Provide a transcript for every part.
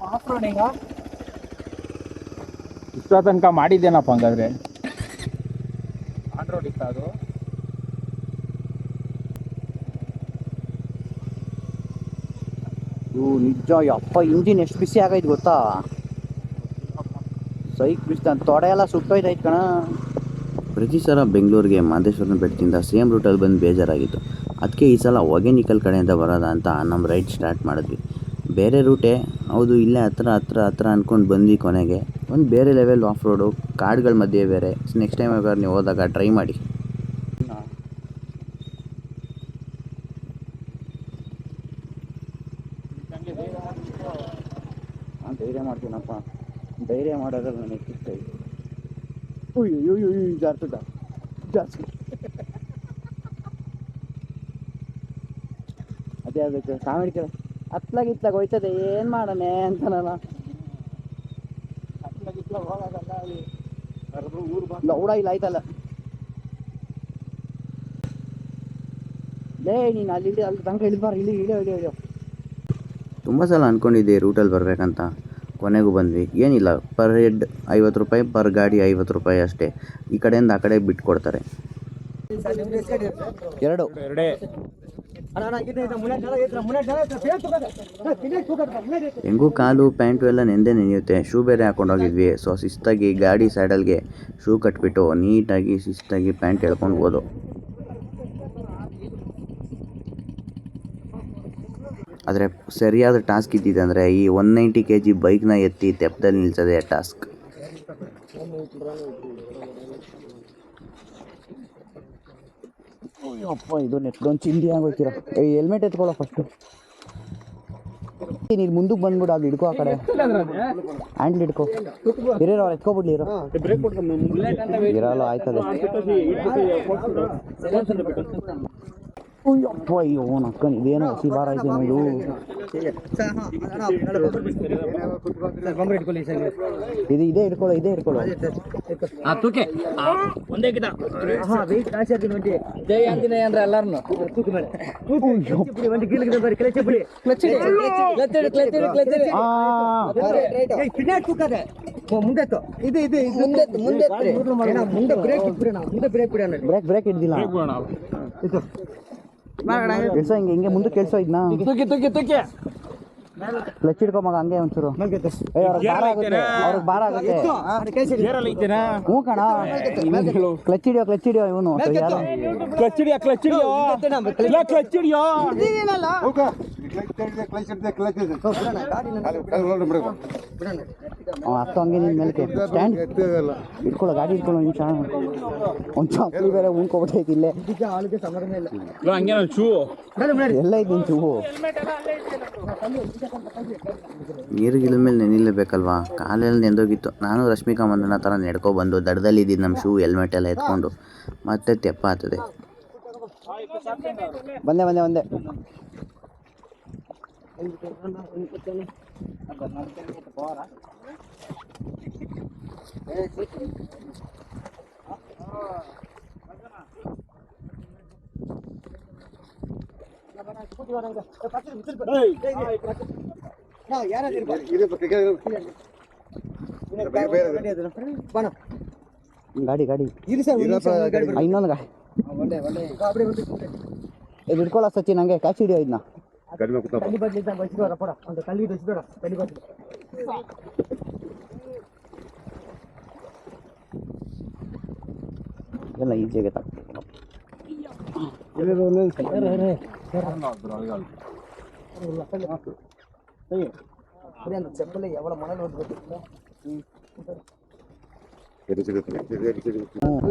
Of ರೋಡಿಂಗ ಇಷ್ಟ ತನಕ ಮಾಡಿದ್ದೇನಪ್ಪ ಹಂಗಾದ್ರೆ. ಆನ್ ರೋಡ್ ಇತ್ತ ಅದು. ನಿಜ ಯಪ್ಪ, ಇಂಜಿನ್ ಎಷ್ಟು ಬಿಸಿ ಆಗೈತೆ ಗೊತ್ತಾ, ಸೈಕ್ ಬಿಸ್ತ ತೊಡೆ ಎಲ್ಲ ಸುಟ್ಟೋಯ್ತೈತೆ ಕಣ. ಪ್ರತಿ ಸಲ ಬೆಂಗಳೂರಿಗೆ ಮಾದೇಶ್ವರನ ಬೆಟ್ಟದಿಂದ ಸೇಮ್ ರೂಟಲ್ಲಿ ಬಂದು ಬೇಜಾರಾಗಿತ್ತು. ಅದಕ್ಕೆ ಈ ಸಲ ಹೊಗೆನಿಕಲ್ ಕಡೆಯಿಂದ ಬರೋದ ಅಂತ ನಮ್ಮ ರೈಡ್ ಸ್ಟಾರ್ಟ್ ಮಾಡಿದ್ವಿ. ಬೇರೆ ರೂಟೇ ಹೌದು, ಇಲ್ಲೇ ಹತ್ರ ಅಂದ್ಕೊಂಡು ಬಂದ್ವಿ. ಕೊನೆಗೆ ಒಂದು ಬೇರೆ ಲೆವೆಲ್ ಆಫ್ ರೋಡು, ಕಾಡುಗಳ ಮಧ್ಯೆ ಬೇರೆ. ನೆಕ್ಸ್ಟ್ ಟೈಮ್ ಬೇಕಾದ್ರೆ ನೀವು ಹೋದಾಗ ಟ್ರೈ ಮಾಡಿ. ಧೈರ್ಯ ಮಾಡ್ತೀನಪ್ಪ, ಧೈರ್ಯ ಮಾಡೋದ್ರಲ್ಲಿ ನನಗೆ ಇಷ್ಟ ಇದೆ. ಜಾಸ್ತಿ ಅದೇ ಅದಕ್ಕೆ ಕಾಮಿಡಿ ಕೇಳ ಹತ್ಲಾಗಿತ್ಲಾಗ ಹೋಯ್ತದೆ, ಏನು ಮಾಡೋಣ ಅಂತಾನಲ್ಲ. ಲೌಡ ಇಲ್ಲ ಆಯ್ತಲ್ಲ ಲೇ, ನೀನು ಅಲ್ಲಿ ತನಕ ಇಳಿಬಾರ, ಇಳಿಯೋ. ತುಂಬ ಸಲ ಅಂದ್ಕೊಂಡಿದ್ದೆ ರೂಟಲ್ಲಿ ಬರಬೇಕಂತ, ಕೊನೆಗೂ ಬಂದ್ವಿ. ಏನಿಲ್ಲ, ಪರ್ ಹೆಡ್ 50 ರೂಪಾಯಿ, ಪರ್ ಗಾಡಿ 50 ರೂಪಾಯಿ ಅಷ್ಟೇ. ಈ ಕಡೆಯಿಂದ ಆ ಕಡೆ ಬಿಟ್ಟು ಕೊಡ್ತಾರೆ. ಎರಡೇ ಹೆಂಗೂ ಕಾಲು ಪ್ಯಾಂಟು ಎಲ್ಲ ನೆನೆಯುತ್ತೆ. ಶೂ ಬೇರೆ ಹಾಕೊಂಡೋಗಿದ್ವಿ. ಸೊ ಶಿಸ್ತಾಗಿ ಗಾಡಿ ಸ್ಯಾಡಲ್ಗೆ ಶೂ ಕಟ್ಬಿಟ್ಟು ನೀಟಾಗಿ ಶಿಸ್ತಾಗಿ ಪ್ಯಾಂಟ್ ಎಳ್ಕೊಂಡು ಹೋದೋ. ಆದರೆ ಸರಿಯಾದ ಟಾಸ್ಕ್ ಇದ್ದಿದೆ ಅಂದರೆ ಈ 190 kg ಬೈಕ್ನ ಎತ್ತಿ ತೆಪ್ಪದಲ್ಲಿ ನಿಲ್ಸೋದೇ ಟಾಸ್ಕ್. ಅಪ್ಪ, ಇದು ನೆಟ್ಗೊಂದು ಚಿಂದಿ ಆಗೋಯ್ತೀರ. Helmet ಎತ್ಕೊಳ್ಳೋ first. ನೀನು ಮುಂದಕ್ಕೆ ಬಂದ್ಬಿಡು, ಅದು ಹಿಡ್ಕೋ, ಆ ಕಡೆ ಹ್ಯಾಂಡ್ಲ್ ಹಿಡ್ಕೋ. ಹಿರಿಯರು ಅವ್ರು ಎತ್ಕೊಬಿಡ್ಲಿ, ಇರಲ್ಲ ಆಯ್ತದೆ. ಅಯ್ಯಪ್ಪ, ಅಯ್ಯೋ ನಕ್ಕನ್ ಇದೇನೋ ಹಸಿ ಬಾರ ಐತೆ ಇದು. ಇದೇ ಹಿಡ್ಕೊಳ್ಳೋ. ಬ್ರೇಕ್ ಹಿಡ್ದಿಲ್ಲ. ಕೆಲ್ಸ ಹಿಂಗೆ ಮುಂದೆ ಕೆಲ್ಸ ಇದನ್ನ ಕ್ಲಚ್ ಹಿಡ್ಕೊ ಮಗ, ಹಂಗೆ ಒಂಚೂರು ಅವ್ರಿಗೆ ಭಾರ ಆಗುತ್ತೆ. ಹ್ಞೂ ಕಣ, ಕ್ಲಚ್ ಹಿಡಿಯೋ ಇವನು. ಹತ್ತು ಹಂಗೆ ನಿನ್ನ ಮೇಲೆ ಸ್ಟ್ಯಾಂಡ್ ಇಟ್ಕೊಳ್ಳೋ, ಗಾಡಿ ಇಟ್ಕೊಳ್ಳೋ ನಿಮಿಷ. ಒಂದು ಚಾಕ್ಲಿ ಬೇರೆ ಉಣ್ಕೊಬಿಟ್ಟೈತಿ ಇಲ್ಲೇ. ಎಲ್ಲ ಐತಿ ನಿನ್ ಶೂ. ನೀರಿಗಿದ ಮೇಲೆ ನೆನಿಲೇಬೇಕಲ್ವಾ, ಕಾಲೆಲ್ಲ ನೆಂದೋಗಿತ್ತು. ನಾನು ರಶ್ಮಿಕಾ ಮಂದನ ಥರ ನೆಡ್ಕೊ ಬಂದು ದಡದಲ್ಲಿ ಇದ್ದಿದ್ದು ನಮ್ಮ ಶೂ ಹೆಲ್ಮೆಟ್ ಎಲ್ಲ ಎತ್ಕೊಂಡು ಮತ್ತೆ ತೆಪ್ಪ ಆಗ್ತದೆ. ಬಂದೆ ಗಾಡಿ ಇನ್ನೊಂದು ಗಾಡಿ ಹಿಡ್ಕೊಳ್ಳ ಸಚಿನ್, ಹಂಗೆ ಕಾಚಿ ಹಿಡಿಯೋ ಇದನ್ನ. ಎಲ್ಲ ಈಜಿಯಾಗಿ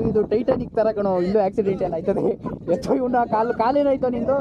ಇದು ಟೈಟಾನಿಕ್ ತರ ಕಣೋ. ಇಲ್ಲೂ ಆಕ್ಸಿಡೆಂಟ್ ಏನಾಯ್ತದೆ. ಎತ್ತೋ ಇವನ ಕಾಲೇನಾಯ್ತೋ ನಿಂದು.